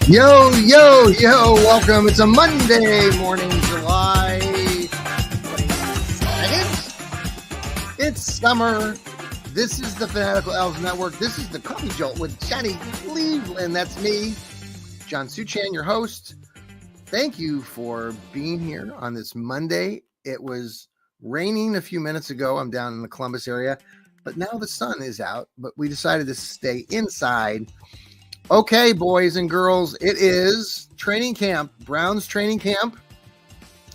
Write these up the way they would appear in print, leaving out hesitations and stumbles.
Yo, welcome. It's a Monday morning, July 22nd. It's summer. This is the Fanatical Elves Network. This is the Coffee Jolt with Johnny Cleveland. That's me, John Suchan, your host. Thank you for being here on this Monday. It was raining a few minutes ago. I'm down in the Columbus area, but now the sun is out, but we decided to stay inside. Okay, boys and girls, it is training camp, Browns training camp,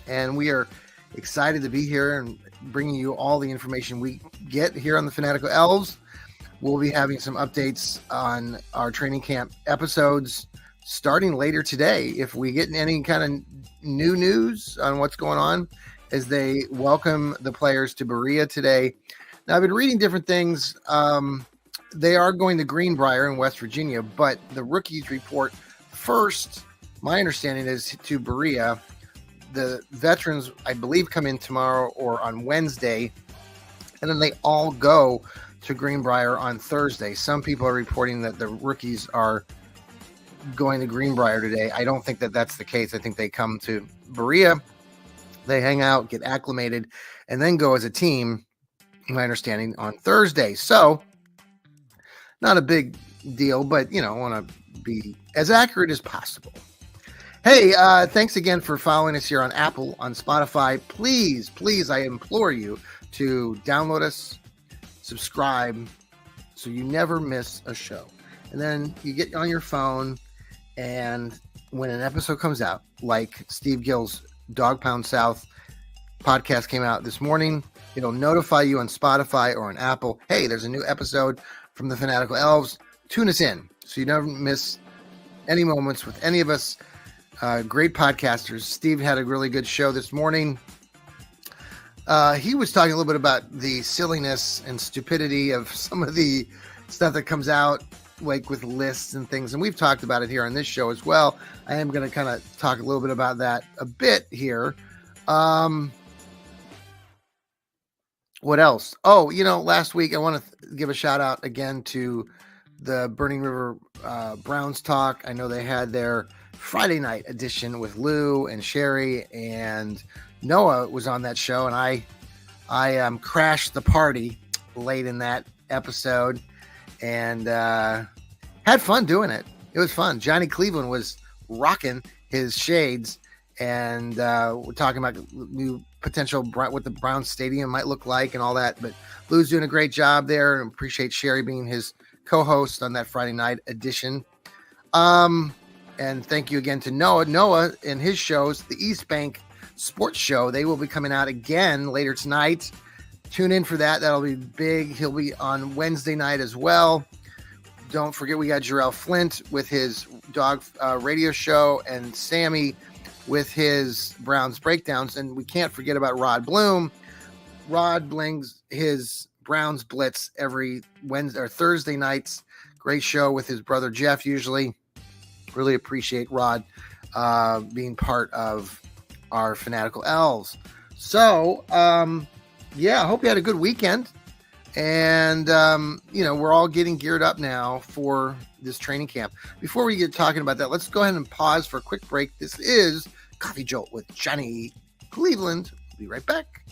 and we are excited to be here and bringing you all the information we get here on the Fanatical Elves. We'll be having some updates on our training camp episodes starting later today. If we get any kind of new news on what's going on as they welcome the players to Berea today. Now, I've been reading different things. They are going to Greenbrier in West Virginia, but the rookies report first. My understanding is to Berea. The veterans, I believe, come in tomorrow or on Wednesday, and then they all go to Greenbrier on Thursday. Some people are reporting that the rookies are going to Greenbrier today. I don't think that that's the case. I think they come to Berea, they hang out, get acclimated, and then go as a team, my understanding, on Thursday. So, not a big deal, but, I want to be as accurate as possible. Hey, thanks again for following us here on Apple, on Spotify. Please, I implore you to download us, subscribe, so you never miss a show. And then you get on your phone, and when an episode comes out, like Steve Gill's Dog Pound South podcast came out this morning, it'll notify you on Spotify or on Apple. Hey, there's a new episode from the Fanatical Elves. Tune us in so you never miss any moments with any of us. Great podcasters. Steve had a really good show this morning. He was talking a little bit about the silliness and stupidity of some of the stuff that comes out, like with lists and things. And we've talked about it here on this show as well. I am going to kind of talk a little bit about that a bit here. What else? Oh, last week I want to give a shout out again to the Burning River Browns Talk. I know they had their Friday night edition with Lou and Sherry, and Noah was on that show, and I crashed the party late in that episode and had fun doing it. It was fun. Johnny Cleveland was rocking his shades, and we're talking about new potential what the Browns stadium might look like and all that. But Lou's doing a great job there, and appreciate Sherry being his co-host on that Friday night edition. And thank you again to Noah. Noah and his shows, the East Bank Sports Show, they will be coming out again later tonight. Tune in for that. That'll be big. He'll be on Wednesday night as well. Don't forget, we got Jarrell Flint with his dog radio show, and Sammy with his Browns breakdowns. And we can't forget about Rod Bloom. Rod brings his Browns Blitz every Wednesday or Thursday nights. Great show with his brother Jeff usually. Really appreciate Rod being part of our Fanatical Elves. So, I hope you had a good weekend. And, we're all getting geared up now for this training camp. Before we get talking about that, let's go ahead and pause for a quick break. This is Coffee Jolt with Johnny Cleveland. We'll be right back.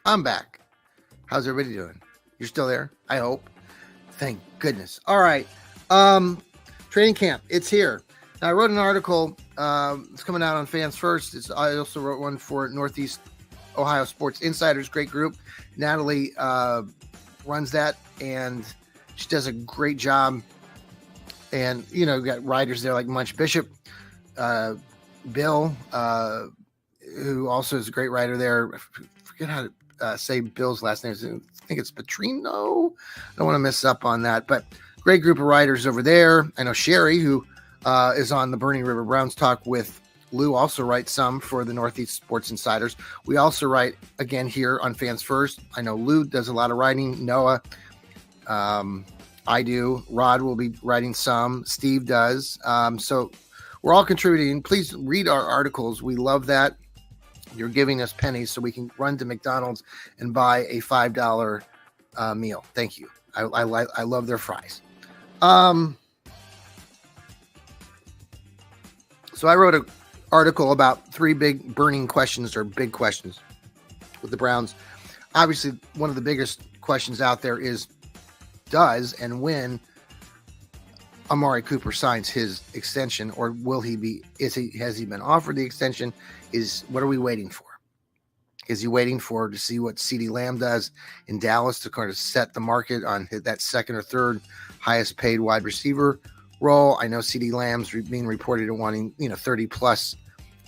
I'm back. How's everybody doing? You're still there? I hope. Thank goodness. All right. Training camp. It's here. Now, I wrote an article. It's coming out on Fans First. I also wrote one for Northeast Ohio Sports Insiders. Great group. Natalie runs that, and she does a great job. And, you got writers there like Munch Bishop, Bill, who also is a great writer there. I forget how to say Bill's last name. I think it's Petrino. I don't want to mess up on that, but great group of writers over there. I know Sherry, who is on the Burning River Browns Talk with Lou, also writes some for the Northeast Sports Insiders. We also write, again, here on Fans First. I know Lou does a lot of writing. Noah, I do. Rod will be writing some. Steve does. So we're all contributing. Please read our articles. We love that. You're giving us pennies so we can run to McDonald's and buy a $5 meal. Thank you. I love their fries. So I wrote an article about 3 big burning questions or big questions with the Browns. Obviously, one of the biggest questions out there is does and when Amari Cooper signs his extension, or has he been offered the extension? What are we waiting for? Is he waiting to see what CeeDee Lamb does in Dallas to kind of set the market on that second or third highest paid wide receiver role? I know CeeDee Lamb's being reported to wanting, $30+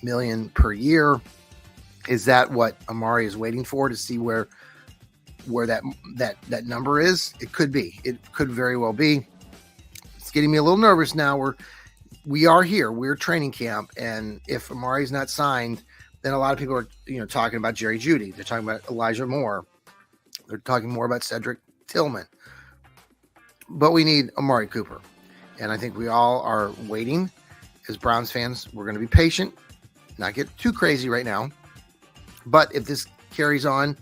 million per year. Is that what Amari is waiting for, to see where that number is? It could be. It could very well be. It's getting me a little nervous now. We are here. We're training camp, and if Amari's not signed, then a lot of people are, talking about Jerry Jeudy. They're talking about Elijah Moore. They're talking more about Cedric Tillman. But we need Amari Cooper. And I think we all are waiting. As Browns fans, we're going to be patient, not get too crazy right now. But if this carries on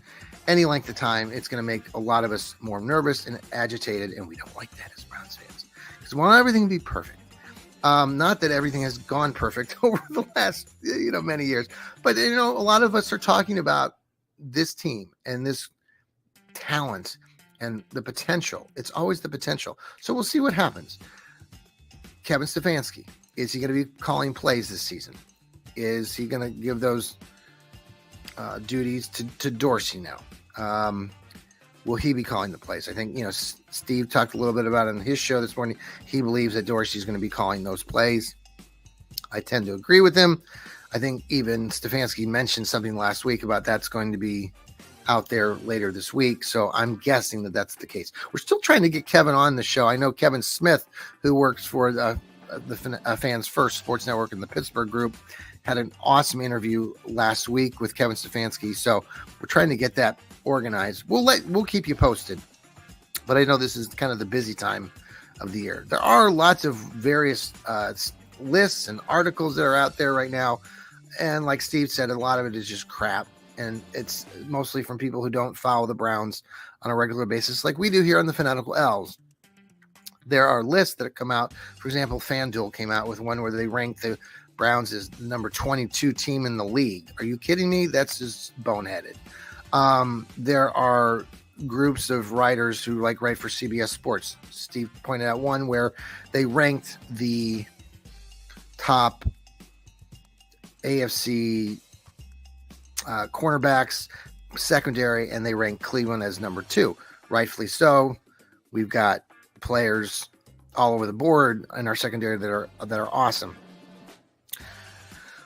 any length of time, it's going to make a lot of us more nervous and agitated, and we don't like that as Browns fans, because we want everything to be perfect. Not that everything has gone perfect over the last, many years, but, a lot of us are talking about this team and this talent and the potential. It's always the potential. So we'll see what happens. Kevin Stefanski, is he going to be calling plays this season? Is he going to give those duties to Dorsey now? Will he be calling the plays? I think, Steve talked a little bit about it on his show this morning. He believes that Dorsey is going to be calling those plays. I tend to agree with him. I think even Stefanski mentioned something last week about that's going to be out there later this week. So I'm guessing that that's the case. We're still trying to get Kevin on the show. I know Kevin Smith, who works for the Fans First Sports Network in the Pittsburgh group, had an awesome interview last week with Kevin Stefanski. So we're trying to get that organized. We'll keep you posted. But I know this is kind of the busy time of the year. There are lots of various lists and articles that are out there right now. And like Steve said, a lot of it is just crap. And it's mostly from people who don't follow the Browns on a regular basis like we do here on the Fanatical Elves. There are lists that have come out. For example, FanDuel came out with one where they ranked the Browns as the number 22 team in the league. Are you kidding me? That's just boneheaded. There are groups of writers who write for CBS Sports. Steve pointed out one where they ranked the top AFC cornerbacks, secondary, and they ranked Cleveland as number 2. Rightfully so. We've got players all over the board in our secondary that are awesome.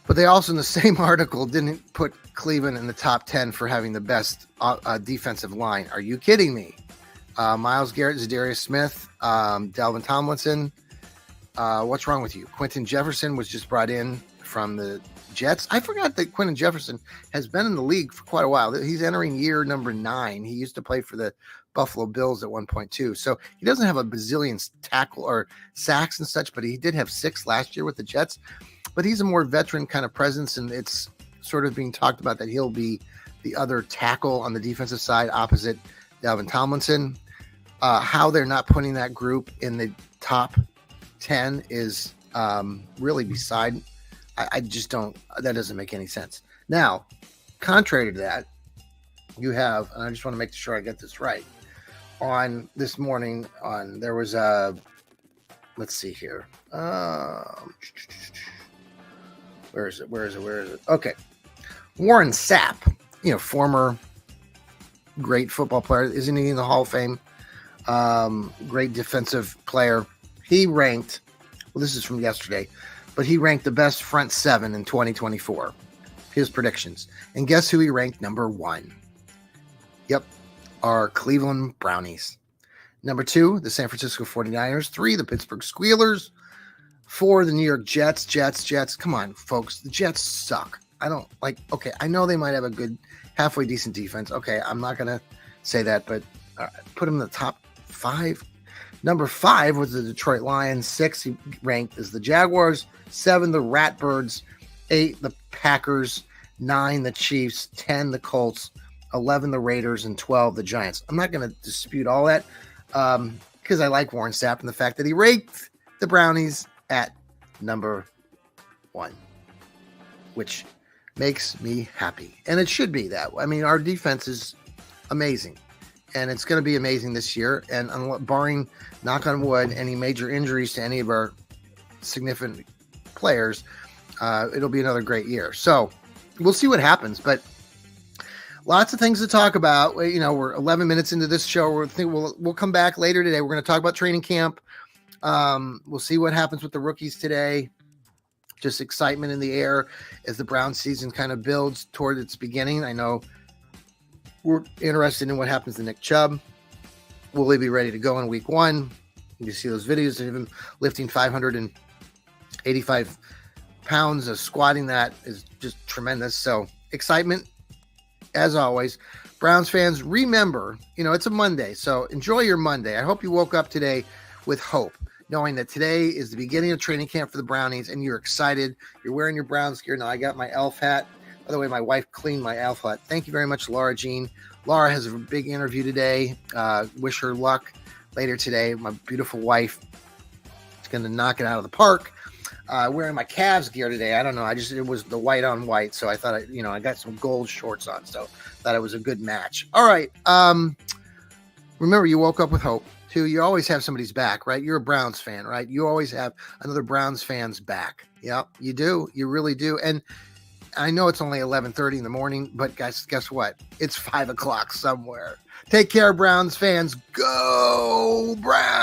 But they also, in the same article, didn't put Cleveland in the top 10 for having the best defensive line. Are you kidding me? Myles Garrett, Zadarius Smith, Dalvin Tomlinson. What's wrong with you? Quentin Jefferson was just brought in from the Jets. I forgot that Quentin Jefferson has been in the league for quite a while. He's entering year number 9. He used to play for the Buffalo Bills at one point too. So he doesn't have a bazillion tackle or sacks and such, but he did have 6 last year with the Jets. But he's a more veteran kind of presence, and it's sort of being talked about that he'll be the other tackle on the defensive side opposite Dalvin Tomlinson. How they're not putting that group in the top 10 is really beside. I just don't. That doesn't make any sense. Now, contrary to that, you have, and I just want to make sure I get this right. On this morning, there was a. Let's see here. Where is it? Okay. Warren Sapp, former great football player. Isn't he in the Hall of Fame? Great defensive player. He ranked, this is from yesterday, but he ranked the best front 7 in 2024. His predictions. And guess who he ranked number 1? Yep. Our Cleveland Brownies. Number 2, the San Francisco 49ers. 3, the Pittsburgh Squealers. 4, the New York Jets. Jets. Come on, folks. The Jets suck. Okay, I know they might have a good, halfway decent defense. Okay, I'm not going to say that, but put them in the top 5. Number 5 was the Detroit Lions. 6, he ranked as the Jaguars. 7, the Ratbirds. 8, the Packers. 9, the Chiefs. 10, the Colts. 11, the Raiders. And 12, the Giants. I'm not going to dispute all that. because I like Warren Sapp and the fact that he ranked the Brownies at number 1, which makes me happy. And it should be that. I mean, our defense is amazing, and it's going to be amazing this year. And barring, knock on wood, any major injuries to any of our significant players, it'll be another great year. So we'll see what happens, but lots of things to talk about. You know, we're 11 minutes into this show. We'll come back later today. We're going to talk about training camp. We'll see what happens with the rookies today. Just excitement in the air as the Browns season kind of builds toward its beginning. I know we're interested in what happens to Nick Chubb. Will he be ready to go in week 1? You see those videos of him lifting 585 pounds of squatting. That is just tremendous. So excitement as always. Browns fans, remember, it's a Monday, so enjoy your Monday. I hope you woke up today with hope, knowing that today is the beginning of training camp for the Brownies, and you're excited. You're wearing your Browns gear. Now, I got my elf hat. By the way, my wife cleaned my elf hat. Thank you very much, Laura Jean. Laura has a big interview today. Wish her luck later today. My beautiful wife is going to knock it out of the park. Wearing my Cavs gear today. I don't know. It was the white on white. So I thought, I got some gold shorts on. So thought it was a good match. All right. Remember, you woke up with hope too. You always have somebody's back, right? You're a Browns fan, right? You always have another Browns fan's back. Yeah, you do. You really do. And I know it's only 11:30 in the morning, but guys, guess what? It's 5 o'clock somewhere. Take care, Browns fans. Go Browns!